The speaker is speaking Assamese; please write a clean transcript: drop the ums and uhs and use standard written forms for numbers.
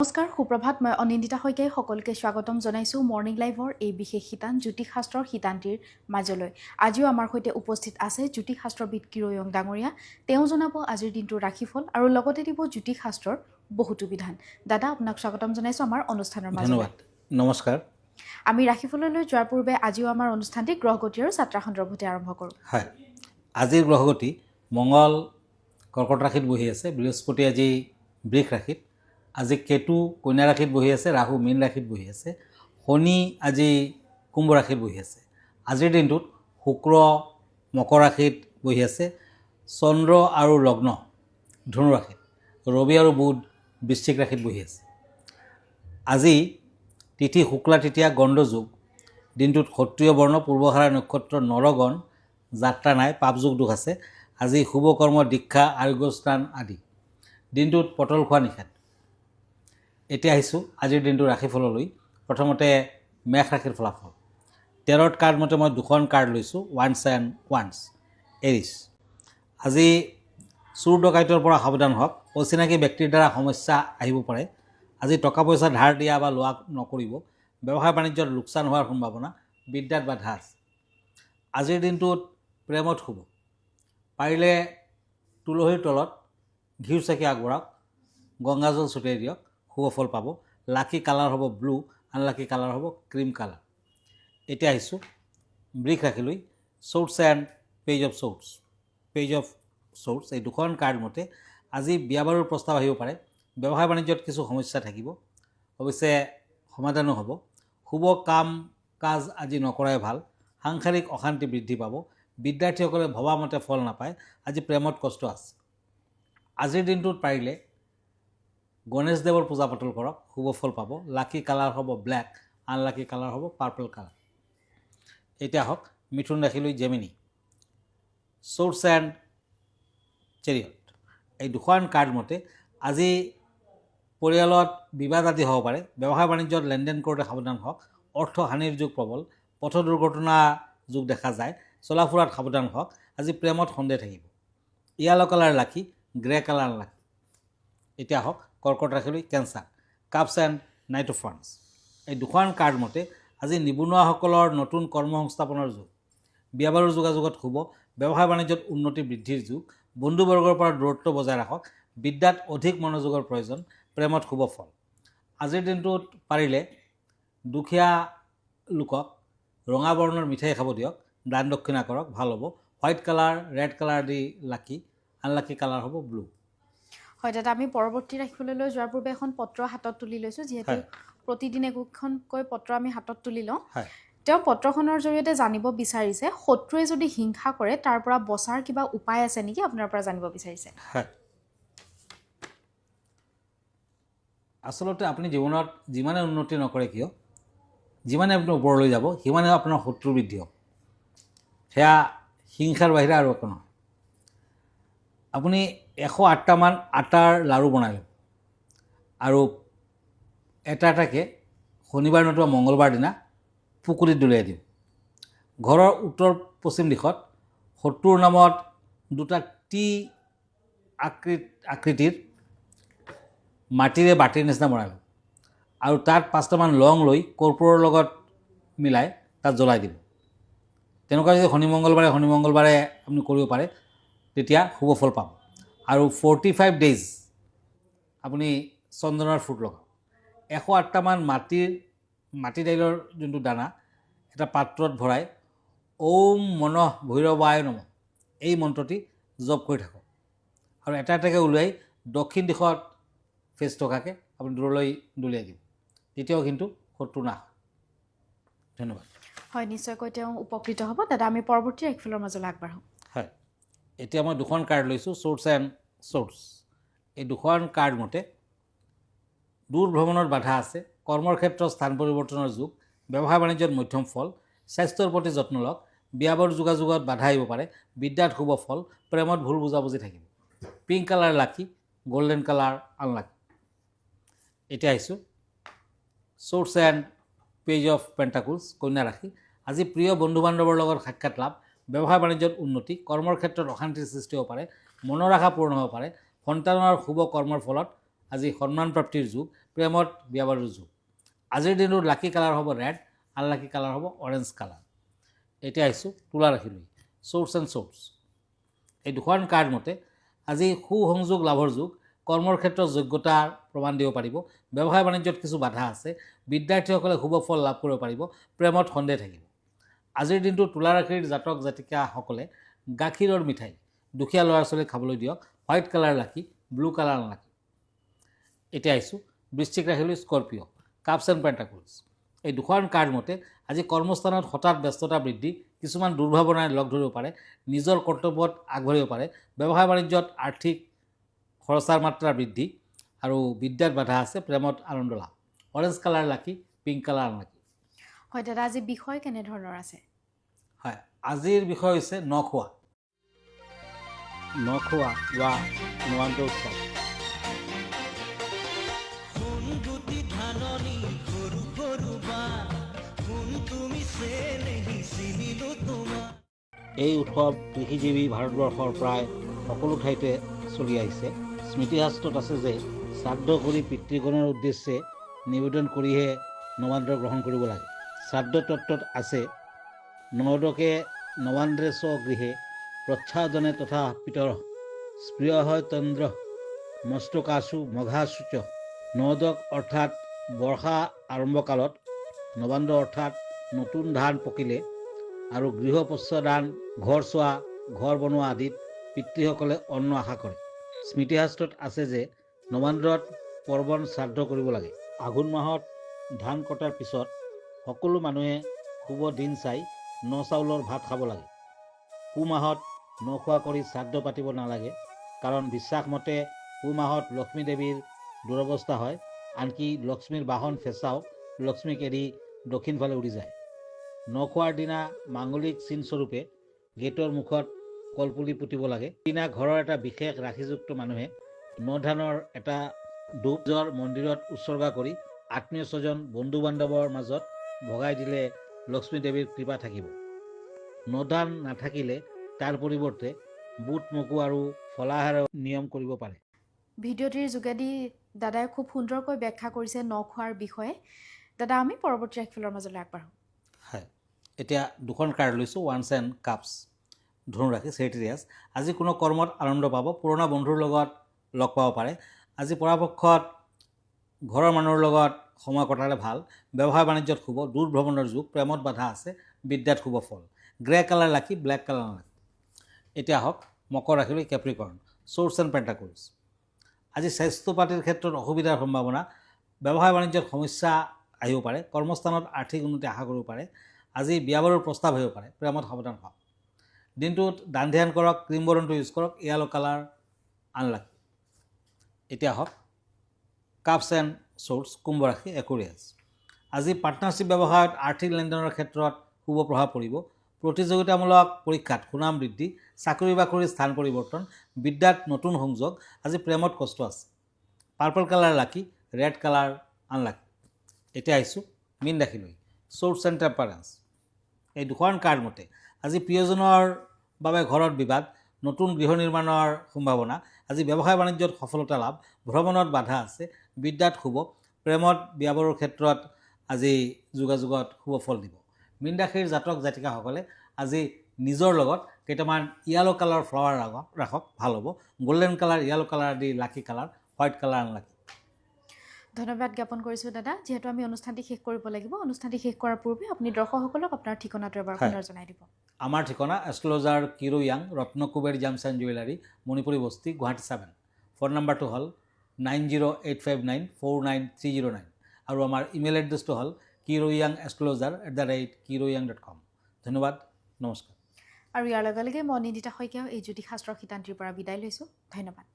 নমস্কাৰ সুপ্ৰভাত মই অনিন্দিতা শইকীয়াই সকলোকে স্বাগতম জনাইছোঁ মৰ্নিং লাইভৰ এই বিশেষ শিতান জ্যোতিষশাস্ত্ৰৰ শিতানটিৰ মাজলৈ। আজিও আমাৰ সৈতে উপস্থিত আছে জ্যোতিষশাস্ত্ৰবিদ কিৰয়ং ডাঙৰীয়া। তেওঁ জনাব আজিৰ দিনটোৰ ৰাশিফল আৰু লগতে দিব জ্যোতিষশাস্ত্ৰৰ বহুতো বিধান। দাদা আপোনাক স্বাগতম জনাইছোঁ আমাৰ অনুষ্ঠানৰ মাজলৈ। ধন্যবাদ। নমস্কাৰ। আমি ৰাশিফললৈ যোৱাৰ পূৰ্বে আজিও আমাৰ অনুষ্ঠানটি গ্ৰহগতি আৰু যাত্ৰা সন্দৰ্ভতে আৰম্ভ কৰোঁ। হয়, আজিৰ গ্ৰহগতি মঙ্গল কৰ্কট ৰাশিত বহি আছে, বৃহস্পতি আজি বৃষ ৰাশিত, আজি কেতু কন্যা ৰাশিত বহি আছে, ৰাহু মীন ৰাশিত বহি আছে, শনি আজি কুম্ভ ৰাশিত বহি আছে। আজিৰ দিনটোত শুক্ৰ মকৰ ৰাশিত বহি আছে, চন্দ্ৰ আৰু লগ্ন ধনু ৰাশিত, ৰবি আৰু বুধ বৃশ্চিক ৰাশিত বহি আছে। আজি তিথি শুক্লা তৃতীয়া গণ্ড যোগ, দিনটোত ক্ষত্ৰিয় বৰ্ণ পূৰ্বহাৰা নক্ষত্ৰ নৰগণ, যাত্ৰা নাই, পাপযোগ দোষ আছে। আজি শুভকৰ্ম দীক্ষা আৰোগ্যস্থান আদি, দিনটোত পটল খোৱা নিষেধ। এতিয়া আহিছোঁ আজিৰ দিনটোৰ ৰাশিফললৈ। প্ৰথমতে মেষ ৰাশিৰ ফলাফল। টেৰট কাৰ্ড মতে মই দুখন কাৰ্ড লৈছোঁ, ওৱান্স এণ্ড ওৱান্স। এৰিছ, আজি চোৰ ডকাইতৰ পৰা সাৱধান হওক। অচিনাকি ব্যক্তিৰ দ্বাৰা সমস্যা আহিব পাৰে। আজি টকা পইচা ধাৰ দিয়া বা লোৱা নকৰিব। ব্যৱসায় বাণিজ্যত লোকচান হোৱাৰ সম্ভাৱনা, বিদ্যাত বাধা আছে। আজিৰ দিনটোত প্ৰেমত শুভ। পাৰিলে তুলসীৰ তলত ঘিউ চাকি আগবঢ়াওক, গংগাজল ছটিয়াই দিয়ক, শুভ ফল পাব। লাকি কালাৰ হ'ব ব্লু, আনলাকি কালাৰ হ'ব ক্ৰীম কালাৰ। এতিয়া আহিছোঁ বৃষ ৰাশিলৈ। Swords and page of swords. Page of swords এই দুখন কাৰ্ড মতে আজি বিয়া বাৰুৰ প্ৰস্তাৱ আহিব পাৰে। ব্যৱসায় বাণিজ্যত কিছু সমস্যা থাকিব, অৱশ্যে সমাধানো হ'ব। শুভ কাম কাজ আজি নকৰাই ভাল। সাংসাৰিক অশান্তি বৃদ্ধি পাব। বিদ্যাৰ্থীসকলে ভবামতে ফল নাপায়। আজি প্ৰেমত কষ্ট আছে। আজিৰ দিনটোত পাৰিলে গণেশদেৱৰ পূজা পাতল কৰক, শুভ ফল পাব। লাকি কালাৰ হ'ব ব্লেক, আনলাকি কালাৰ হ'ব পাৰ্পল কালাৰ। এতিয়া হওক মিথুন ৰাশিলৈ জেমিনি। শ্বৰ্টছ এণ্ড চেৰিয়ট এই দুখন কাৰ্ড মতে আজি পৰিয়ালত বিবাদ আদি হ'ব পাৰে। ব্যৱসায় বাণিজ্যত লেনদেন কৰোঁতে সাৱধান হওক। অৰ্থ হানিৰ যুগ প্ৰবল, পথ দুৰ্ঘটনা যুগ দেখা যায়। চলা ফুৰাত সাৱধান হওক। আজি প্ৰেমত সন্দেহ থাকিব। Yellow colour lucky, grey colour lucky. এতিয়া হওক কৰ্কট ৰাশিলৈ cancer. Cups and knight of ওৱান্স এই দুখন কাৰ্ড মতে আজি নিবনুৱাসকলৰ নতুন কৰ্ম সংস্থাপনৰ যুগ। বিয়া বাৰুৰ যোগাযোগত শুভ। ব্যৱসায় বাণিজ্যত উন্নতি বৃদ্ধিৰ যুগ। বন্ধুবৰ্গৰ পৰা দূৰত্ব বজাই ৰাখক। বিদ্যাত অধিক মনোযোগৰ প্ৰয়োজন। প্ৰেমত শুভ ফল। আজিৰ দিনটোত পাৰিলে দুখীয়া লোকক ৰঙা বৰ্ণৰ মিঠাই খাব দিয়ক, দান দক্ষিণা কৰক, ভাল হ'ব। হোৱাইট কালাৰ ৰেড কালাৰ দি লাকি, আনলাকি কালাৰ হ'ব ব্লু। হয় দাদা, আমি পৰৱৰ্তী ৰাশিফললৈ যোৱাৰ পূৰ্বে এখন পত্ৰ হাতত তুলি লৈছোঁ, যিহেতু প্ৰতিদিনে একোখনকৈ পত্ৰ আমি হাতত তুলি লওঁ। তেওঁ পত্ৰখনৰ জৰিয়তে জানিব বিচাৰিছে শত্ৰুৱে যদি হিংসা কৰে তাৰ পৰা বচাৰ কিবা উপায় আছে নেকি, আপোনাৰ পৰা জানিব বিচাৰিছে। আচলতে আপুনি জীৱনত যিমানে উন্নতি নকৰে কিয়, যিমানে আপুনি ওপৰলৈ যাব সিমানে আপোনাৰ শত্ৰু বৃদ্ধি হ'ব। সেয়া হিংসাৰ বাহিৰে আৰু একো নহয়। আপুনি 108টামান আটাৰ লাড়ু বনাই ল'ব আৰু এটা এটাকৈ শনিবাৰ নতুবা মঙ্গলবাৰ দিনা পুখুৰীত দলিয়াই দিম। ঘৰৰ উত্তৰ পশ্চিম দিশত শত্ৰুৰ নামত দুটা টি আকৃতিৰ মাটিৰে বাতিৰ নিচিনা বনাই ল'ব আৰু তাত 5টামান লং লৈ কৰ্পূৰৰ লগত মিলাই তাত জ্বলাই দিব। তেনেকুৱা যদি শনি মঙ্গলবাৰে আপুনি কৰিব পাৰে তেতিয়া শুভ ফল পাব। আৰু 45 ডেইজ আপুনি চন্দনৰ ফুট লগাওক। 108টামান মাটি দাইলৰ যোনটো দানা এটা পাত্ৰত ভৰাই ওম মনঃ ভৈৰৱায় নমঃ এই মন্ত্ৰটি জপ কৰি থাকক আৰু এটা এটাকৈ উলিয়াই দক্ষিণ দিশত ফেচ থকাকৈ আপুনি দূৰলৈ দলিয়াই দিব। তেতিয়াও কিন্তু শত্ৰু নাশ। ধন্যবাদ। হয়, নিশ্চয়কৈ তেওঁ উপকৃত হ'ব। দাদা, আমি পৰৱৰ্তী ৰাশিফলৰ মাজলৈ আগবাঢ়োঁ। হয়, এতিয়া মই দুখন কাৰ্ড লৈছোঁ, শ্বৰ্টছ এণ্ড শ্বৰ্টছ। এই দুখন কাৰ্ড মতে দূৰ ভ্ৰমণৰ বাধা আছে। কৰ্মৰ ক্ষেত্ৰত স্থান পৰিৱৰ্তনৰ যুগ। ব্যৱসায় বাণিজ্যত মধ্যম ফল। স্বাস্থ্যৰ প্ৰতি যত্ন লওক। বিয়া বাৰু যোগাযোগত বাধা আহিব পাৰে। বিদ্যাত শুভ ফল। প্ৰেমত ভুল বুজাবুজি থাকিব। পিংক কালাৰ লাকি, গল্ডেন কালাৰ আনলাকি। এতিয়া আহিছোঁ শ্বৰ্টছ এণ্ড পেজ অফ পেণ্টাকুলছ, কন্যা ৰাশি। আজি প্ৰিয় বন্ধু বান্ধৱৰ লগত সাক্ষাৎ লাভ। ব্যৱসায় বাণিজ্যত উন্নতি। কৰ্মৰ ক্ষেত্ৰত অশান্তিৰ সৃষ্টি হ'ব পাৰে। মনৰ আশা পূৰ্ণ হ'ব পাৰে। সন্তানৰ শুভ কৰ্মৰ ফলত আজি সন্মান প্ৰাপ্তিৰ যুগ। প্ৰেমত বিয়া বাৰুৰ যুগ। আজিৰ দিনটোত লাকি কালাৰ হ'ব ৰেড, আনলাকি কালাৰ হ'ব অৰেঞ্জ কালাৰ। এতিয়া আহিছোঁ তুলা ৰাশিলৈ, চ'ৰ্চ এণ্ড চ'ৰ্চ। এই দুখন কাৰ্ড মতে আজি সুসংযোগ লাভৰ যুগ, কৰ্মৰ ক্ষেত্ৰত যোগ্যতাৰ প্ৰমাণ দিব পাৰিব, ব্যৱসায় বাণিজ্যত কিছু বাধা আছে, বিদ্যাৰ্থীসকলে শুভ ফল লাভ কৰিব পাৰিব, প্ৰেমত সন্দেহ থাকিব। আজিৰ দিনটো তুলা ৰাশিৰ জাতক জাতিকাসকলে গাখীৰৰ মিঠাই দুখীয়া ল'ৰা ছোৱালীক খাবলৈ দিয়ক, হোৱাইট কালাৰ লাকি, ব্লু কালাৰ আনলাকি। এতিয়া আহিছোঁ বৃশ্চিক ৰাশিলৈ, স্কৰপিঅ', কাপছ এণ্ড পেণ্টাকলছ। এই দুখন কাৰ্ড মতে আজি কৰ্মস্থানত হঠাৎ ব্যস্ততা বৃদ্ধি, কিছুমান দুৰ্ভাৱনাই লগ ধৰিব পাৰে, নিজৰ কৰ্তব্যত আগবাঢ়িব পাৰে, ব্যৱসায় বাণিজ্যত আৰ্থিক খৰচাৰ মাত্ৰা বৃদ্ধি আৰু বিদ্যাত বাধা আছে, প্ৰেমত আনন্দ লাভ। অৰেঞ্জ কালাৰ লাকি, পিংক কালাৰ আনলাকি। হয় দাদা, আজি বিষয় কেনেধৰণৰ আছে? হয়, আজিৰ বিষয় হৈছে নখোৱা। নখোৱা বা নোৱান্ত উৎসৱ। এই উৎসৱ কৃষিজীৱী ভাৰতবৰ্ষৰ প্ৰায় সকলো ঠাইতে চলি আহিছে। স্মৃতিশাস্ত্ৰত আছে যে শ্ৰাদ্ধ কৰি পিতৃগণৰ উদ্দেশ্যে নিবেদন কৰিহে নবান্ন গ্ৰহণ কৰিব লাগে। শ্ৰাদ্ধ তত্ত্বত আছে নৱদকে নবান্দ্ৰে স্বগৃহে প্ৰচ্ছাদনে তথা পিতৰ স্প্ৰিয় হয় তন্দ্ৰ মস্তকাশু মঘাসুচ। নৱদক অৰ্থাৎ বৰ্ষা আৰম্ভকালত, নবান্ন অৰ্থাৎ নতুন ধান পকিলে আৰু গৃহপশ্চদান, ঘৰ চোৱা, ঘৰ বনোৱা আদিত পিতৃসকলে অন্ন আশা কৰে। স্মৃতিশাস্ত্ৰত আছে যে নবান্নত পৰ্বণ শ্ৰাদ্ধ কৰিব লাগে। আঘোণ মাহত ধান কটাৰ পিছত সকলো মানুহে শুভ দিন চাই ন চাউলৰ ভাত খাব লাগে। পুহ মাহত নখোৱা কৰি শ্ৰাদ্ধ পাতিব নালাগে, কাৰণ বিশ্বাস মতে পুহ মাহত লক্ষ্মী দেৱীৰ দুৰৱস্থা হয়, আনকি লক্ষ্মীৰ বাহন ফেঁচাও লক্ষ্মীক এৰি দক্ষিণ ফালে উৰি যায়। নখোৱাৰ দিনা মাংগলিক চিনস্বৰূপে গেটৰ মুখত কলপুলি পুতিব লাগে। দিনা ঘৰৰ এটা বিশেষ ৰাশিযুক্ত মানুহে ন ধানৰ এটা ধূপজৰ মন্দিৰত উৎসৰ্গা কৰি আত্মীয় স্বজন বন্ধু বান্ধৱৰ মাজত ভগাই দিলে লক্ষ্মী দেৱীৰ কৃপা থাকিব। নধান নাথাকিলে তাৰ পৰিৱৰ্তে বুট মগু আৰু ফলাহাৰৰ নিয়ম কৰিব পাৰে। ভিডিঅ'টিৰ যোগেদি দাদাই খুব সুন্দৰকৈ ব্যাখ্যা কৰিছে নখোৱাৰ বিষয়ে। দাদা, আমি পৰৱৰ্তী ৰাশিফলৰ মাজলৈ আগবাঢ়োঁ। হয়, এতিয়া দুখন কাৰ্ড লৈছোঁ, ওৱান্স এণ্ড কাপছ। ধনু ৰাশি, চেৰিটেৰিয়াছ। আজি কোনো কৰ্মত আনন্দ পাব, পুৰণা বন্ধুৰ লগত লগ পাব পাৰে। আজি পৰাপক্ষত ঘৰৰ মানুহৰ লগত সময় কটালে ভাল, ব্যৱসায় বাণিজ্যত শুভ, দূৰ ভ্ৰমণৰ যুগ, প্ৰেমত বাধা আছে, বিদ্যাত শুভ ফল। গ্ৰে কালাৰ লাকি, ব্লেক কালাৰ আনলাকি। এতিয়া আহক মকৰ ৰাশিলৈ, কেপ্ৰিকৰ্ণ, চ'ৰ্চ এণ্ড পেণ্টাকলছ। আজি স্বাস্থ্য পাতিৰ ক্ষেত্ৰত অসুবিধাৰ সম্ভাৱনা, ব্যৱসায় বাণিজ্যত সমস্যা আহিব পাৰে, কৰ্মস্থানত আৰ্থিক উন্নতি আশা কৰিব পাৰে। আজি বিয়া বাৰুৰ প্ৰস্তাৱ আহিব পাৰে, প্ৰেমত সাৱধান হওক। দিনটোত দান ধ্যান কৰক, ক্ৰীম বৰণটো ইউজ কৰক, য়েলো কালাৰ আনলাকি। এতিয়া আহক কাপছ এণ্ড চ'ৰ্চ, কুম্ভ ৰাশি, একুৰিয়াছ। আজি পাৰ্টনাৰশ্বিপ ব্যৱসায়ত আৰ্থিক লেনদেনৰ ক্ষেত্ৰত শুভ প্ৰভাৱ পৰিব, প্ৰতিযোগিতামূলক পৰীক্ষাত সুনাম বৃদ্ধি, চাকৰি বাকৰিৰ স্থান পৰিৱৰ্তন, বিদ্যাত নতুন সংযোগ। আজি প্ৰেমত কষ্ট আছে। পাৰ্পল কালাৰ লাকি, ৰেড কালাৰ আনলাকি। এতিয়া আহিছোঁ মীন ৰাশিলৈ, চ'ৰ্চ এণ্ড টেম্পাৰেন্স। এই দুখন কাৰ্ড মতে আজি প্ৰিয়জনৰ বাবে ঘৰত বিবাদ, নতুন গৃহ নিৰ্মাণৰ সম্ভাৱনা। আজি ব্যৱসায় বাণিজ্যত সফলতা লাভ, ভ্ৰমণত বাধা আছে, বিদ্যাত শুভ, প্ৰেমত বিয়া বাৰুৰ ক্ষেত্ৰত আজি যোগাযোগত শুভ ফল দিব। মীন ৰাশিৰ জাতক জাতিকাসকলে আজি নিজৰ লগত কেইটামান য়েলো কালাৰ ফ্লাৱাৰ ৰাখক, ভাল হ'ব। গল্ডেন কালাৰ, য়েলো কালাৰ আদি লাকি কালাৰ, হোৱাইট কালাৰ আনলাকি। ধন্যবাদ জ্ঞাপন কৰিছোঁ দাদা। যিহেতু আমি অনুষ্ঠানটি শেষ কৰিব লাগিব, অনুষ্ঠানটি শেষ কৰাৰ পূৰ্বে আপুনি দৰ্শকসকলক আপোনাৰ ঠিকনাটো এবাৰ পুনৰ জনাই দিব। আমাৰ ঠিকনা astrologer Kiro Yang, Ratnakuber gems and jewellery, Manipuri Basti, Guwahati 7। Phone নম্বৰটো হ'ল 9085949309 আৰু আমাৰ ইমেইল এড্ৰেছটো হ'ল kiroyangastrologer@kiroyang.com। ধন্যবাদ, নমস্কাৰ। আৰু ইয়াৰ লগে লগে মই নিন্দিতা শইকীয়াও এই জ্যোতিষশাস্ত্ৰৰ শিতান্তিৰ পৰা বিদায় লৈছোঁ। ধন্যবাদ।